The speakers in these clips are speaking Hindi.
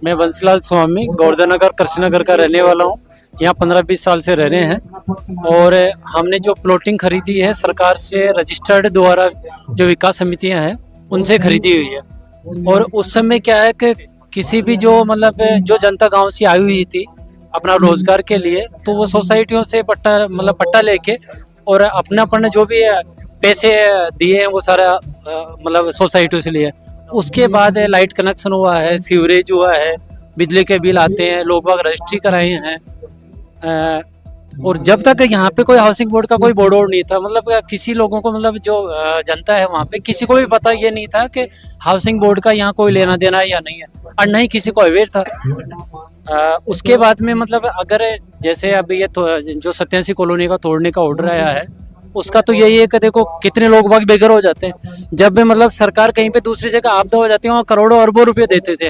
मैं बंसीलाल स्वामी गोवर्धन नगर कृष्णनगर का रहने वाला हूँ। यहाँ 15-20 साल से रह रहे हैं और हमने जो प्लॉटिंग खरीदी है सरकार से रजिस्टर्ड द्वारा जो विकास समितियाँ हैं उनसे खरीदी हुई है। और उस समय क्या है कि किसी भी जो मतलब जो जनता गांव से आई हुई थी अपना रोजगार के लिए, तो वो सोसाइटियों से पट्टा लेके और अपने जो भी पैसे दिए हैं वो सारा मतलब सोसाइटियों से लिए। उसके बाद लाइट कनेक्शन हुआ है, सीवरेज हुआ है, बिजली के बिल आते हैं, लोग बाग रजिस्ट्री कराए हैं। और जब तक यहाँ पे कोई हाउसिंग बोर्ड का कोई बोर्ड वोर्ड नहीं था, मतलब किसी लोगों को मतलब जो जनता है वहाँ पे किसी को भी पता ये नहीं था कि हाउसिंग बोर्ड का यहाँ कोई लेना देना है या नहीं है, और नहीं किसी को अवेयर था। उसके बाद में मतलब अगर जैसे अभी ये जो सत्यासी कॉलोनी का तोड़ने का ऑर्डर आया है उसका तो यही है कि देखो कितने लोग बाग बेघर हो जाते हैं। जब भी मतलब सरकार कहीं पे दूसरी जगह आपदा हो जाती है वहाँ करोड़ों अरबों रुपए देते थे,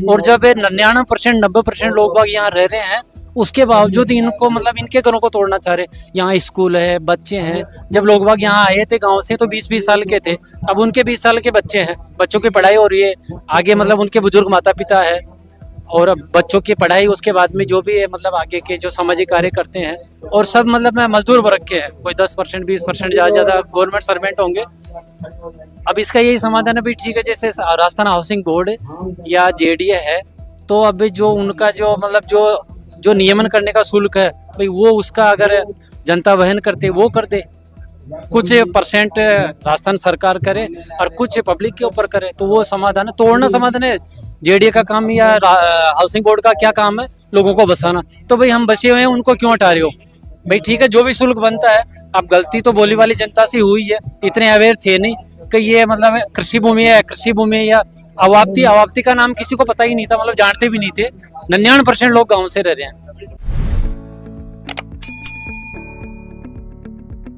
और जब 99% 90% लोग बाग यहाँ रह रहे हैं उसके बावजूद इनको मतलब इनके घरों को तोड़ना चाह रहे। यहाँ स्कूल है, बच्चे हैं। जब लोग बाग यहाँ आए थे गांव से तो 20-20 साल के थे, अब उनके 20 साल के बच्चे हैं, बच्चों की पढ़ाई हो रही है आगे, मतलब उनके बुजुर्ग माता पिता है और अब बच्चों की पढ़ाई, उसके बाद में जो भी है मतलब आगे के जो सामाजिक कार्य करते हैं, और सब मतलब मजदूर वर्ग के हैं, कोई 10% 20% ज़्यादा गवर्नमेंट सर्वेंट होंगे। अब इसका यही समाधान है भी ठीक है, जैसे राजस्थान हाउसिंग बोर्ड या जेडीए है तो अभी जो उनका जो मतलब जो नियमन करने का शुल्क है भाई वो उसका अगर जनता वहन करते वो कर दे, कुछ परसेंट राजस्थान सरकार करे और कुछ पब्लिक के ऊपर करे, तो वो समाधान है। तोड़ना समाधान है जेडीए का काम या हाउसिंग बोर्ड का क्या काम है? लोगों को बसाना। तो भाई हम बसे हुए हैं, उनको क्यों हटा रहे हो भाई? ठीक है, जो भी शुल्क बनता है, अब गलती तो बोली वाली जनता से हुई है, इतने अवेयर थे नहीं कि ये मतलब कृषि भूमि है या अवाप्ती का नाम किसी को पता ही नहीं था, मतलब जानते भी नहीं थे। 99% लोग गाँव से रह रहे हैं।